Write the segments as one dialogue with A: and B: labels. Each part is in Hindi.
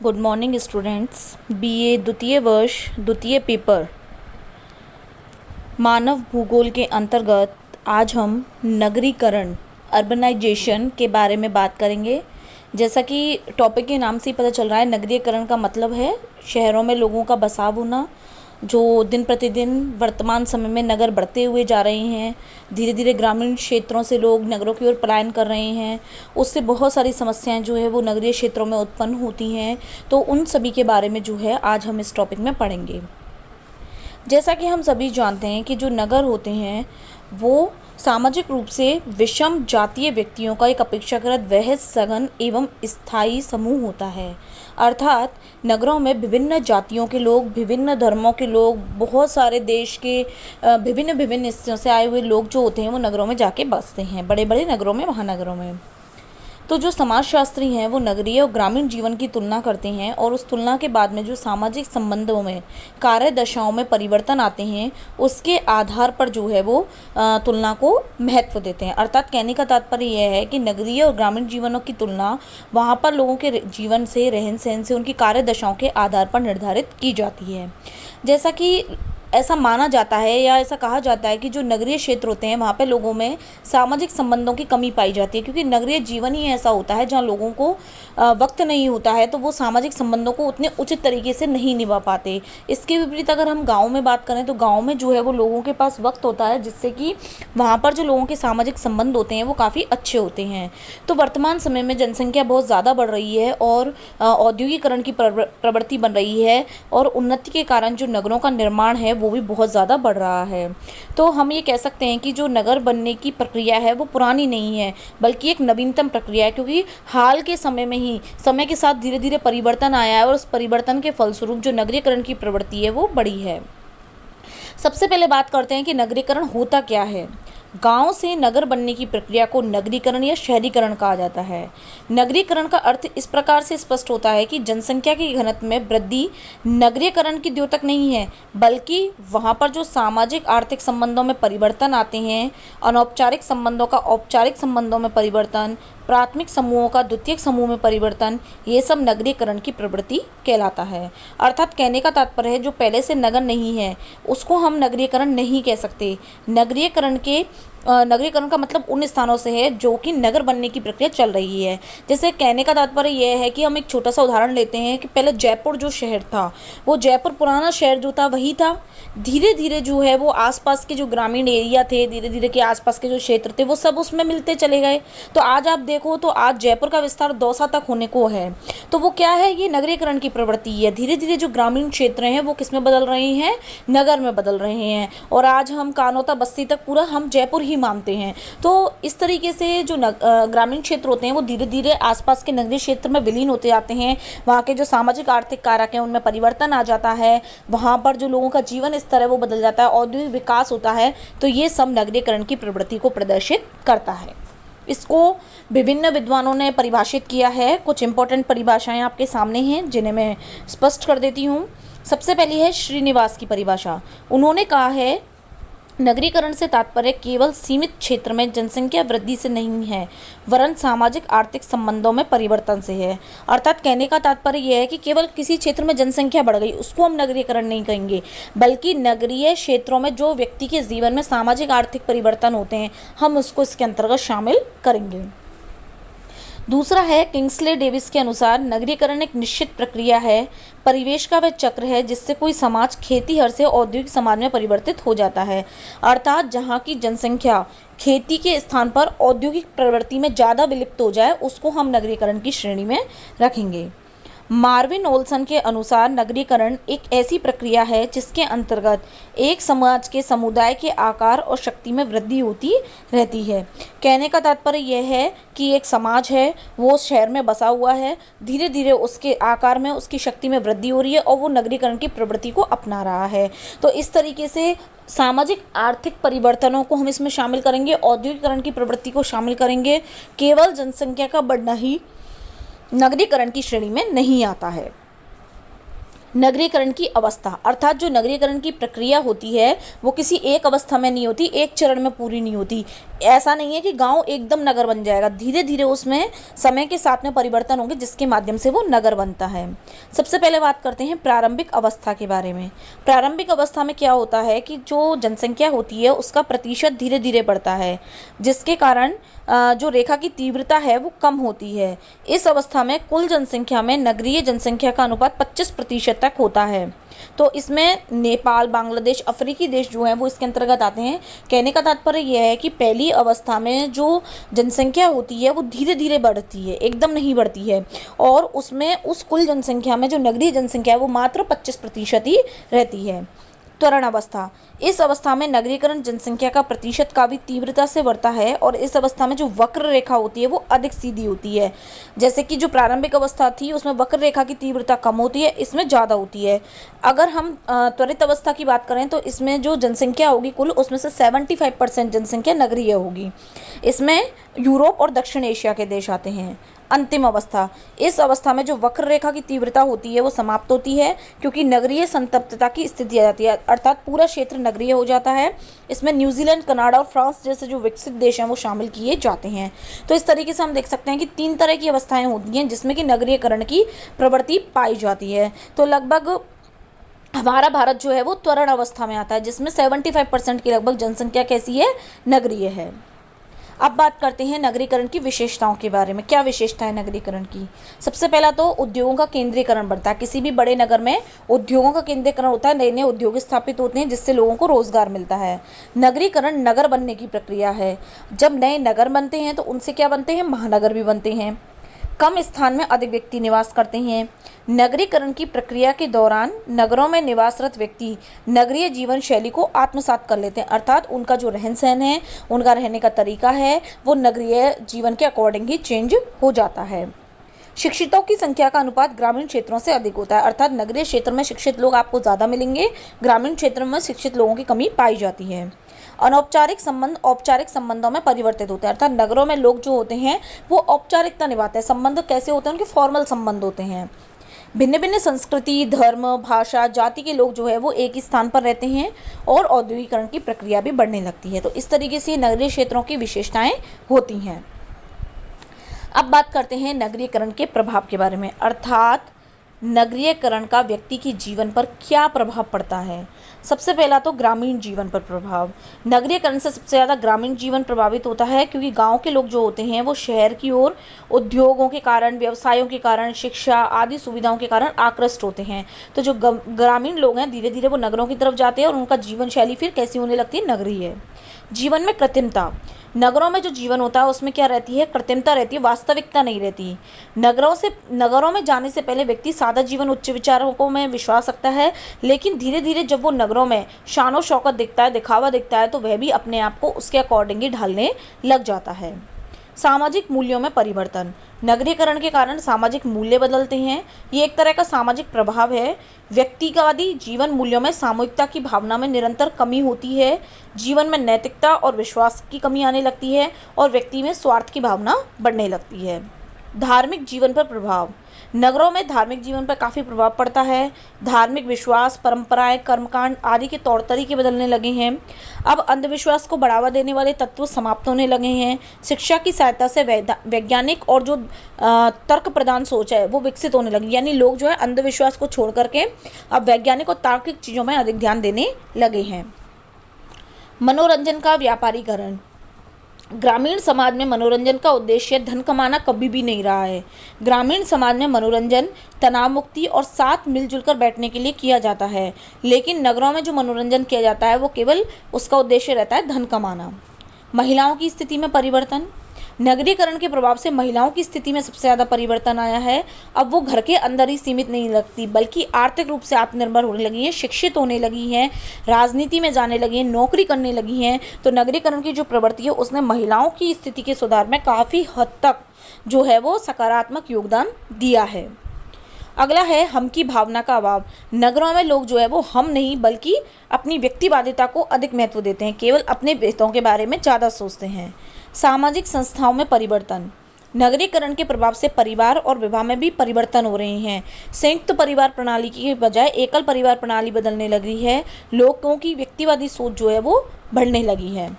A: Good morning students. बीए द्वितीय वर्ष द्वितीय पेपर मानव भूगोल के अंतर्गत आज हम नगरीकरण अर्बनाइजेशन के बारे में बात करेंगे। जैसा कि टॉपिक के नाम से ही पता चल रहा है, नगरीकरण का मतलब है शहरों में लोगों का बसाव होना, जो दिन प्रतिदिन वर्तमान समय में नगर बढ़ते हुए जा रहे हैं। धीरे धीरे ग्रामीण क्षेत्रों से लोग नगरों की ओर पलायन कर रहे हैं। उससे बहुत सारी समस्याएं जो है वो नगरीय क्षेत्रों में उत्पन्न होती हैं। तो उन सभी के बारे में जो है आज हम इस टॉपिक में पढ़ेंगे। जैसा कि हम सभी जानते हैं कि जो नगर होते हैं वो सामाजिक रूप से विषम जातीय व्यक्तियों का एक अपेक्षाकृत वृहद सघन एवं स्थायी समूह होता है। अर्थात नगरों में विभिन्न जातियों के लोग, विभिन्न धर्मों के लोग, बहुत सारे देश के विभिन्न विभिन्न हिस्सों से आए हुए लोग जो होते हैं वो नगरों में जाके बसते हैं, बड़े बड़े नगरों में, महानगरों में। तो जो समाजशास्त्री हैं वो नगरीय और ग्रामीण जीवन की तुलना करते हैं और उस तुलना के बाद में जो सामाजिक संबंधों में, कार्य दशाओं में परिवर्तन आते हैं उसके आधार पर जो है वो तुलना को महत्व देते हैं। अर्थात कहने का तात्पर्य यह है कि नगरीय और ग्रामीण जीवनों की तुलना वहाँ पर लोगों के जीवन से, रहन सहन से, उनकी कार्य दशाओं के आधार पर निर्धारित की जाती है। जैसा कि ऐसा माना जाता है या ऐसा कहा जाता है कि जो नगरीय क्षेत्र होते हैं वहाँ पे लोगों में सामाजिक संबंधों की कमी पाई जाती है, क्योंकि नगरीय जीवन ही ऐसा होता है जहाँ लोगों को वक्त नहीं होता है, तो वो सामाजिक संबंधों को उतने उचित तरीके से नहीं निभा पाते। इसके विपरीत अगर हम गाँव में बात करें तो गाँव में जो है वो लोगों के पास वक्त होता है, जिससे कि वहाँ पर जो लोगों के सामाजिक संबंध होते हैं वो काफ़ी अच्छे होते हैं। तो वर्तमान समय में जनसंख्या बहुत ज़्यादा बढ़ रही है और औद्योगिकरण की प्रवृत्ति बन रही है और उन्नति के कारण जो नगरों का निर्माण है वो भी बहुत ज़्यादा बढ़ रहा है। तो हम ये कह सकते हैं कि जो नगर बनने की प्रक्रिया है वो पुरानी नहीं है, बल्कि एक नवीनतम प्रक्रिया है, क्योंकि हाल के समय में ही समय के साथ धीरे धीरे परिवर्तन आया है और उस परिवर्तन के फलस्वरूप जो नगरीकरण की प्रवृत्ति है वो बढ़ी है। सबसे पहले बात करते हैं कि नगरीकरण होता क्या है। गांव से नगर बनने की प्रक्रिया को नगरीकरण या शहरीकरण कहा जाता है। नगरीकरण का अर्थ इस प्रकार से स्पष्ट होता है कि जनसंख्या के घनत्व में वृद्धि नगरीकरण की द्योतक नहीं है, बल्कि वहां पर जो सामाजिक आर्थिक संबंधों में परिवर्तन आते हैं, अनौपचारिक संबंधों का औपचारिक संबंधों में परिवर्तन, प्राथमिक समूहों का द्वितीयक समूह में परिवर्तन, ये सब नगरीकरण की प्रवृत्ति कहलाता है। अर्थात कहने का तात्पर्य है जो पहले से नगर नहीं है उसको हम नगरीकरण नहीं कह सकते। नगरीकरण का मतलब उन स्थानों से है जो कि नगर बनने की प्रक्रिया चल रही है। जैसे कहने का तात्पर्य यह है कि हम एक छोटा सा उदाहरण लेते हैं कि पहले जयपुर जो शहर था, वो जयपुर पुराना शहर जो था वही था। धीरे धीरे जो है वो आसपास के जो ग्रामीण एरिया थे, धीरे धीरे के आसपास के जो क्षेत्र थे वो सब उसमें मिलते चले गए। तो आज आप देखो तो आज जयपुर का विस्तार दौसा तक होने को है। तो वो क्या है, ये नगरीकरण की प्रवृत्ति है। धीरे धीरे जो ग्रामीण क्षेत्र हैं वो किस में बदल रहे हैं, नगर में बदल रहे हैं। और आज हम कानोता बस्ती तक पूरा हम जयपुर ही मानते हैं। तो इस तरीके से जो ग्रामीण क्षेत्र होते हैं वो धीरे धीरे आसपास के नगरीय क्षेत्र में विलीन होते जाते हैं। वहाँ के जो सामाजिक आर्थिक कारक हैं उनमें परिवर्तन आ जाता है, वहाँ पर जो लोगों का जीवन स्तर है वो बदल जाता है, औद्योगिक विकास होता है। तो ये सब नगरीकरण की प्रवृत्ति को प्रदर्शित करता है। इसको विभिन्न विद्वानों ने परिभाषित किया है। कुछ इंपॉर्टेंट परिभाषाएं आपके सामने हैं जिन्हें मैं स्पष्ट कर देती हूँ। सबसे पहली है श्रीनिवास की परिभाषा। उन्होंने कहा है नगरीकरण से तात्पर्य केवल सीमित क्षेत्र में जनसंख्या वृद्धि से नहीं है, वरन सामाजिक आर्थिक संबंधों में परिवर्तन से है। अर्थात कहने का तात्पर्य यह है कि केवल किसी क्षेत्र में जनसंख्या बढ़ गई उसको हम नगरीकरण नहीं कहेंगे, बल्कि नगरीय क्षेत्रों में जो व्यक्ति के जीवन में सामाजिक आर्थिक परिवर्तन होते हैं हम उसको इसके अंतर्गत शामिल करेंगे। दूसरा है किंग्सले डेविस के अनुसार नगरीकरण एक निश्चित प्रक्रिया है, परिवेश का वह चक्र है जिससे कोई समाज खेती हर से औद्योगिक समाज में परिवर्तित हो जाता है। अर्थात जहाँ की जनसंख्या खेती के स्थान पर औद्योगिक प्रवृत्ति में ज़्यादा विलुप्त हो जाए उसको हम नगरीकरण की श्रेणी में रखेंगे। मार्विन ओल्सन के अनुसार नगरीकरण एक ऐसी प्रक्रिया है जिसके अंतर्गत एक समाज के समुदाय के आकार और शक्ति में वृद्धि होती रहती है। कहने का तात्पर्य यह है कि एक समाज है वो शहर में बसा हुआ है, धीरे धीरे उसके आकार में, उसकी शक्ति में वृद्धि हो रही है और वो नगरीकरण की प्रवृत्ति को अपना रहा है। तो इस तरीके से सामाजिक आर्थिक परिवर्तनों को हम इसमें शामिल करेंगे, औद्योगिकरण की प्रवृत्ति को शामिल करेंगे। केवल जनसंख्या का बढ़ना ही नगरीकरण की श्रेणी में नहीं आता है। नगरीकरण की अवस्था अर्थात जो नगरीकरण की प्रक्रिया होती है वो किसी एक अवस्था में नहीं होती, एक चरण में पूरी नहीं होती। ऐसा नहीं है कि गांव एकदम नगर बन जाएगा, धीरे धीरे उसमें समय के साथ में परिवर्तन होंगे जिसके माध्यम से वो नगर बनता है। सबसे पहले बात करते हैं प्रारंभिक अवस्था के बारे में। प्रारंभिक अवस्था में क्या होता है कि जो जनसंख्या होती है उसका प्रतिशत धीरे धीरे बढ़ता है, जिसके कारण जो रेखा की तीव्रता है वो कम होती है। इस अवस्था में कुल जनसंख्या में नगरीय जनसंख्या का अनुपात 25% तक होता है। तो इसमें नेपाल, बांग्लादेश, अफ्रीकी देश जो हैं वो इसके अंतर्गत आते हैं। कहने का तात्पर्य यह है कि पहली अवस्था में जो जनसंख्या होती है वो धीरे धीरे बढ़ती है, एकदम नहीं बढ़ती है, और उसमें उस कुल जनसंख्या में जो नगरीय जनसंख्या है वो मात्र 25% ही रहती है। त्वरण अवस्था, इस अवस्था में नगरीकरण जनसंख्या का प्रतिशत काफ़ी तीव्रता से बढ़ता है और इस अवस्था में जो वक्र रेखा होती है वो अधिक सीधी होती है। जैसे कि जो प्रारंभिक अवस्था थी उसमें वक्र रेखा की तीव्रता कम होती है, इसमें ज़्यादा होती है। अगर हम त्वरित अवस्था की बात करें तो इसमें जो जनसंख्या होगी कुल उसमें से 75% जनसंख्या नगरीय होगी। इसमें यूरोप और दक्षिण एशिया के देश आते हैं। अंतिम अवस्था, इस अवस्था में जो वक्र रेखा की तीव्रता होती है वो समाप्त होती है क्योंकि नगरीय संतप्तता की स्थिति आ जाती है, अर्थात पूरा क्षेत्र नगरीय हो जाता है। इसमें न्यूजीलैंड, कनाडा और फ्रांस जैसे जो विकसित देश हैं वो शामिल किए जाते हैं। तो इस तरीके से हम देख सकते हैं कि 3 तरह की अवस्थाएं होती हैं जिसमें कि नगरीयकरण की प्रवृत्ति पाई जाती है। तो लगभग हमारा भारत जो है वो त्वरण अवस्था में आता है जिसमें 75% की लगभग जनसंख्या कैसी है, नगरीय है। अब बात करते हैं नगरीकरण की विशेषताओं के बारे में। क्या विशेषता है नगरीकरण की? सबसे पहला तो उद्योगों का केंद्रीकरण बढ़ता है। किसी भी बड़े नगर में उद्योगों का केंद्रीकरण होता है, नए नए उद्योग स्थापित होते हैं जिससे लोगों को रोजगार मिलता है। नगरीकरण नगर बनने की प्रक्रिया है। जब नए नगर बनते हैं तो उनसे क्या बनते हैं, महानगर भी बनते हैं। कम स्थान में अधिक व्यक्ति निवास करते हैं। नगरीकरण की प्रक्रिया के दौरान नगरों में निवासरत व्यक्ति नगरीय जीवन शैली को आत्मसात कर लेते हैं, अर्थात उनका जो रहन सहन है, उनका रहने का तरीका है वो नगरीय जीवन के अकॉर्डिंग ही चेंज हो जाता है। शिक्षितों की संख्या का अनुपात ग्रामीण क्षेत्रों से अधिक होता है, अर्थात नगरीय क्षेत्र में शिक्षित लोग आपको ज़्यादा मिलेंगे, ग्रामीण क्षेत्र में शिक्षित लोगों की कमी पाई जाती है। अनौपचारिक संबंध औपचारिक संबंधों में परिवर्तित होते हैं, अर्थात नगरों में लोग जो होते हैं वो औपचारिकता निभाते हैं। संबंध कैसे होते हैं, उनके फॉर्मल संबंध होते हैं। भिन्न भिन्न संस्कृति, धर्म, भाषा, जाति के लोग जो है वो एक ही स्थान पर रहते हैं और औद्योगिकरण की प्रक्रिया भी बढ़ने लगती है। तो इस तरीके से नगरीय क्षेत्रों की विशेषताएं होती हैं। अब बात करते हैं नगरीकरण के प्रभाव के बारे में, अर्थात नगरीकरण का व्यक्ति के जीवन पर क्या प्रभाव पड़ता है। सबसे पहला तो ग्रामीण जीवन पर प्रभाव। नगरीकरण से सबसे ज़्यादा ग्रामीण जीवन प्रभावित होता है क्योंकि गांव के लोग जो होते हैं वो शहर की ओर उद्योगों के कारण, व्यवसायों के कारण, शिक्षा आदि सुविधाओं के कारण आकृष्ट होते हैं। तो जो ग्रामीण लोग हैं धीरे धीरे वो नगरों की तरफ जाते हैं और उनका जीवन शैली फिर कैसी होने लगती है, नगरीय। जीवन में कृत्रिमता, नगरों में जो जीवन होता है उसमें क्या रहती है, कृत्रिमता रहती है, वास्तविकता नहीं रहती। नगरों में जाने से पहले व्यक्ति सादा जीवन, उच्च विचारों में विश्वास रखता है, लेकिन धीरे धीरे जब वो नगरों में शान शौकत दिखता है, दिखावा दिखता है, तो वह भी अपने आप को उसके अकॉर्डिंग ही ढालने लग जाता है। सामाजिक मूल्यों में परिवर्तन, नगरीकरण के कारण सामाजिक मूल्य बदलते हैं। ये एक तरह का सामाजिक प्रभाव है। व्यक्तिवादी जीवन मूल्यों में सामूहिकता की भावना में निरंतर कमी होती है। जीवन में नैतिकता और विश्वास की कमी आने लगती है और व्यक्ति में स्वार्थ की भावना बढ़ने लगती है। धार्मिक जीवन पर प्रभाव, नगरों में धार्मिक जीवन पर काफ़ी प्रभाव पड़ता है। धार्मिक विश्वास, परंपराएं, कर्मकांड आदि के तौर तरीके बदलने लगे हैं। अब अंधविश्वास को बढ़ावा देने वाले तत्व समाप्त होने लगे हैं। शिक्षा की सहायता से वैज्ञानिक और जो तर्क प्रधान सोच है वो विकसित होने लगी, यानी लोग जो है अंधविश्वास को छोड़ करके अब वैज्ञानिक और तार्किक चीज़ों में अधिक ध्यान देने लगे हैं। मनोरंजन का व्यापारीकरण, ग्रामीण समाज में मनोरंजन का उद्देश्य धन कमाना कभी भी नहीं रहा है। ग्रामीण समाज में मनोरंजन तनाव मुक्ति और साथ मिलजुल कर बैठने के लिए किया जाता है, लेकिन नगरों में जो मनोरंजन किया जाता है वो केवल उसका उद्देश्य रहता है धन कमाना। महिलाओं की स्थिति में परिवर्तन, नगरीकरण के प्रभाव से महिलाओं की स्थिति में सबसे ज़्यादा परिवर्तन आया है। अब वो घर के अंदर ही सीमित नहीं लगती बल्कि आर्थिक रूप से आत्मनिर्भर होने लगी हैं, शिक्षित होने लगी हैं, राजनीति में जाने लगी हैं, नौकरी करने लगी हैं। तो नगरीकरण की जो प्रवृत्ति है उसने महिलाओं की स्थिति के सुधार में काफ़ी हद तक जो है वो सकारात्मक योगदान दिया है। अगला है हम की भावना का अभाव। नगरों में लोग जो है वो हम नहीं बल्कि अपनी व्यक्तिवादिता को अधिक महत्व देते हैं, केवल अपने हितों के बारे में ज़्यादा सोचते हैं। सामाजिक संस्थाओं में परिवर्तन, नगरीकरण के प्रभाव से परिवार और विवाह में भी परिवर्तन हो रहे हैं। संयुक्त परिवार प्रणाली की बजाय एकल परिवार प्रणाली बदलने लगी है। लोगों की व्यक्तिवादी सोच जो है वो बढ़ने लगी है।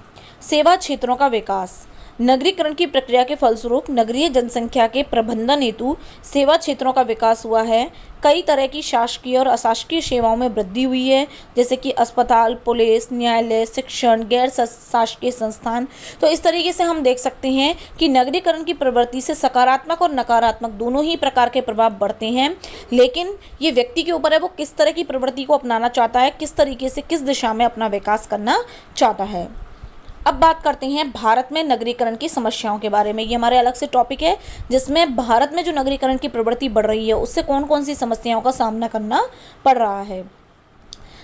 A: सेवा क्षेत्रों का विकास। नगरीकरण की प्रक्रिया के फलस्वरूप नगरीय जनसंख्या के प्रबंधन हेतु सेवा क्षेत्रों का विकास हुआ है। कई तरह की शासकीय और अशासकीय सेवाओं में वृद्धि हुई है, जैसे कि अस्पताल, पुलिस, न्यायालय, शिक्षण, गैर शासकीय संस्थान। तो इस तरीके से हम देख सकते हैं कि नगरीकरण की प्रवृत्ति से सकारात्मक और नकारात्मक दोनों ही प्रकार के प्रभाव बढ़ते हैं, लेकिन ये व्यक्ति के ऊपर है वो किस तरह की प्रवृत्ति को अपनाना चाहता है, किस तरीके से किस दिशा में अपना विकास करना चाहता है। अब बात करते हैं भारत में नगरीकरण की समस्याओं के बारे में। ये हमारे अलग से टॉपिक है, जिसमें भारत में जो नगरीकरण की प्रवृत्ति बढ़ रही है उससे कौन कौन सी समस्याओं का सामना करना पड़ रहा है।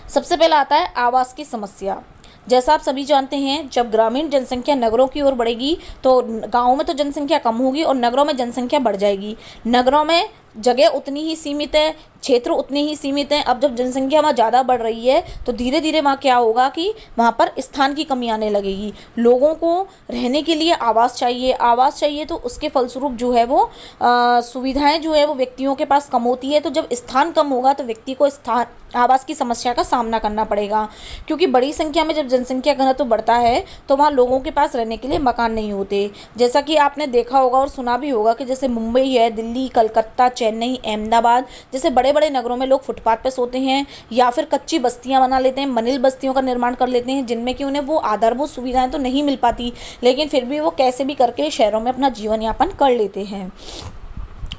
A: सबसे पहला आता है आवास की समस्या। जैसा आप सभी जानते हैं, जब ग्रामीण जनसंख्या नगरों की ओर बढ़ेगी तो गाँवों में तो जनसंख्या कम होगी और नगरों में जनसंख्या बढ़ जाएगी। नगरों में जगह उतनी ही सीमित है, क्षेत्र उतने ही सीमित हैं। अब जब जनसंख्या वहाँ ज़्यादा बढ़ रही है तो धीरे धीरे वहाँ क्या होगा कि वहाँ पर स्थान की कमी आने लगेगी। लोगों को रहने के लिए आवास चाहिए तो उसके फलस्वरूप जो है वो सुविधाएं जो है वो व्यक्तियों के पास कम होती है। तो जब स्थान कम होगा तो व्यक्ति को स्थान आवास की समस्या का सामना करना पड़ेगा, क्योंकि बड़ी संख्या में जब जनसंख्या घनत्व बढ़ता है तो वहाँ लोगों के पास रहने के लिए मकान नहीं होते। जैसा कि आपने देखा होगा और सुना भी होगा कि जैसे मुंबई है, दिल्ली, कलकत्ता, चेन्नई, अहमदाबाद जैसे बड़े बड़े नगरों में लोग फुटपाथ पे सोते हैं या फिर कच्ची बस्तियां बना लेते हैं, मनिल बस्तियों का निर्माण कर लेते हैं, जिनमें कि उन्हें वो आधारभूत सुविधाएं तो नहीं मिल पाती, लेकिन फिर भी वो कैसे भी करके शहरों में अपना जीवन यापन कर लेते हैं।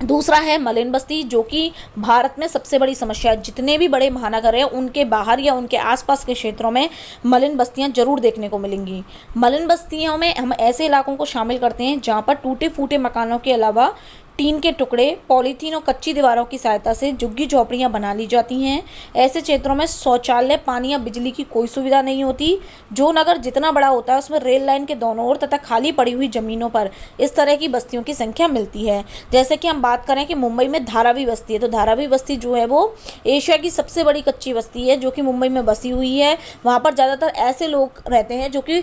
A: दूसरा है मलिन बस्ती, जो कि भारत में सबसे बड़ी समस्या है। जितने भी बड़े महानगर हैं उनके बाहर या उनके आसपास के क्षेत्रों में मलिन बस्तियां जरूर देखने को मिलेंगी। मलिन बस्तियों में हम ऐसे इलाकों को शामिल करते हैं जहां पर टूटे फूटे मकानों के अलावा टीन के टुकड़े, पॉलीथीन और कच्ची दीवारों की सहायता से झुग्गी झोपड़ियां बना ली जाती हैं। ऐसे क्षेत्रों में शौचालय, पानी या बिजली की कोई सुविधा नहीं होती। जो नगर जितना बड़ा होता है उसमें रेल लाइन के दोनों ओर तथा खाली पड़ी हुई जमीनों पर इस तरह की बस्तियों की संख्या मिलती है। जैसे कि हम बात करें कि मुंबई में धारावी बस्ती है, तो धारावी बस्ती जो है वो एशिया की सबसे बड़ी कच्ची बस्ती है जो कि मुंबई में बसी हुई है। वहाँ पर ज़्यादातर ऐसे लोग रहते हैं जो कि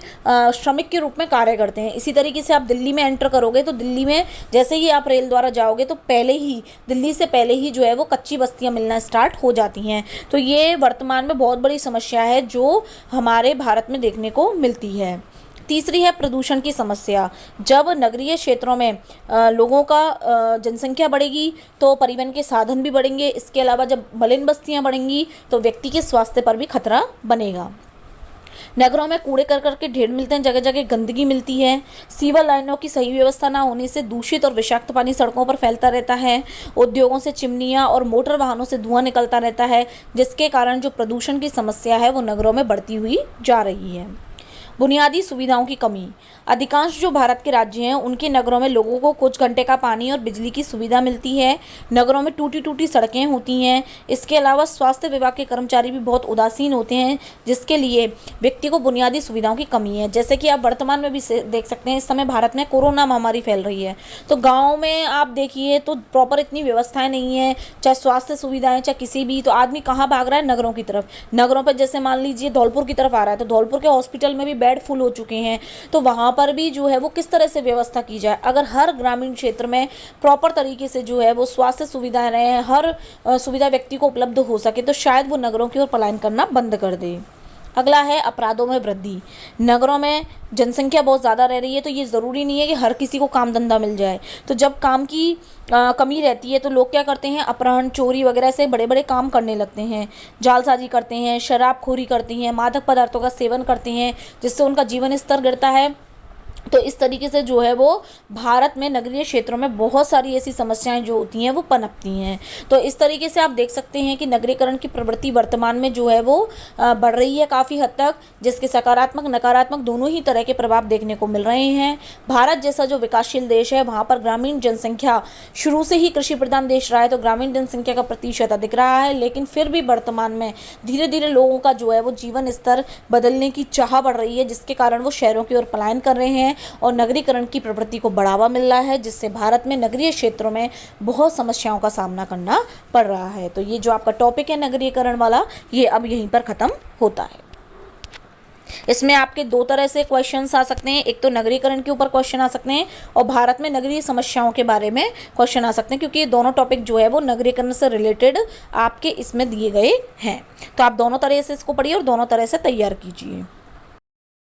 A: श्रमिक के रूप में कार्य करते हैं। इसी तरीके से आप दिल्ली में एंटर करोगे तो दिल्ली में जैसे ही आप रेल जाओगे तो दिल्ली से पहले ही जो है वो कच्ची बस्तियां मिलना स्टार्ट हो जाती हैं। तो ये वर्तमान में बहुत बड़ी समस्या है जो हमारे भारत में देखने को मिलती है। तीसरी है प्रदूषण की समस्या। जब नगरीय क्षेत्रों में लोगों का जनसंख्या बढ़ेगी तो परिवहन के साधन भी बढ़ेंगे। इसके अलावा जब मलिन बस्तियां बढ़ेंगी तो व्यक्ति के स्वास्थ्य पर भी खतरा बनेगा। नगरों में कूड़े करकट के ढेर मिलते हैं, जगह जगह गंदगी मिलती है। सीवर लाइनों की सही व्यवस्था ना होने से दूषित और विषाक्त पानी सड़कों पर फैलता रहता है। उद्योगों से चिमनियां और मोटर वाहनों से धुआं निकलता रहता है, जिसके कारण जो प्रदूषण की समस्या है वो नगरों में बढ़ती हुई जा रही है। बुनियादी सुविधाओं की कमी। अधिकांश जो भारत के राज्य हैं उनके नगरों में लोगों को कुछ घंटे का पानी और बिजली की सुविधा मिलती है। नगरों में टूटी टूटी सड़कें होती हैं। इसके अलावा स्वास्थ्य विभाग के कर्मचारी भी बहुत उदासीन होते हैं, जिसके लिए व्यक्ति को बुनियादी सुविधाओं की कमी है। जैसे कि आप वर्तमान में भी देख सकते हैं, इस समय भारत में कोरोना महामारी फैल रही है, तो गाँव में आप देखिए तो प्रॉपर इतनी व्यवस्थाएं नहीं है, चाहे स्वास्थ्य सुविधाएं चाहे किसी भी। तो आदमी कहाँ भाग रहा है? नगरों की तरफ। नगरों पर जैसे मान लीजिए धौलपुर की तरफ आ रहा है तो धौलपुर के हॉस्पिटल में भी बेड फुल हो चुके हैं, तो वहाँ पर भी जो है वो किस तरह से व्यवस्था की जाए। अगर हर ग्रामीण क्षेत्र में प्रॉपर तरीके से जो है वो स्वास्थ्य सुविधाएं रहे, हर सुविधा व्यक्ति को उपलब्ध हो सके, तो शायद वो नगरों की ओर पलायन करना बंद कर दे। अगला है अपराधों में वृद्धि। नगरों में जनसंख्या बहुत ज़्यादा रह रही है तो ये ज़रूरी नहीं है कि हर किसी को काम धंधा मिल जाए। तो जब काम की कमी रहती है तो लोग क्या करते हैं? अपहरण, चोरी वगैरह से बड़े बड़े काम करने लगते हैं। जालसाजी करते हैं, शराबखोरी करते हैं, मादक पदार्थों का सेवन करते हैं, जिससे उनका जीवन स्तर गिरता है। तो इस तरीके से जो है वो भारत में नगरीय क्षेत्रों में बहुत सारी ऐसी समस्याएं जो होती हैं वो पनपती हैं। तो इस तरीके से आप देख सकते हैं कि नगरीकरण की प्रवृत्ति वर्तमान में जो है वो बढ़ रही है काफ़ी हद तक, जिसके सकारात्मक नकारात्मक दोनों ही तरह के प्रभाव देखने को मिल रहे हैं। भारत जैसा जो विकासशील देश है वहाँ पर ग्रामीण जनसंख्या शुरू से ही कृषि प्रधान देश रहा है, तो ग्रामीण जनसंख्या का प्रतिशत अधिक रहा है, लेकिन फिर भी वर्तमान में धीरे धीरे लोगों का जो है वो जीवन स्तर बदलने की चाह बढ़ रही है, जिसके कारण वो शहरों की ओर पलायन कर रहे हैं और नगरीकरण की प्रवृत्ति को बढ़ावा मिल रहा है, जिससे भारत में नगरीय क्षेत्रों में बहुत समस्याओं का सामना करना पड़ रहा है। तो ये जो आपका टॉपिक है नगरीकरण वाला, ये अब यहीं पर ख़त्म होता है। इसमें आपके दो तरह से क्वेश्चंस आ सकते हैं, एक तो नगरीकरण के ऊपर क्वेश्चन आ सकते हैं और भारत में नगरीय समस्याओं के बारे में क्वेश्चन आ सकते हैं, क्योंकि ये दोनों टॉपिक जो है वो नगरीकरण से रिलेटेड आपके इसमें दिए गए हैं। तो आप दोनों तरह से इसको पढ़िए और दोनों तरह से तैयार कीजिए।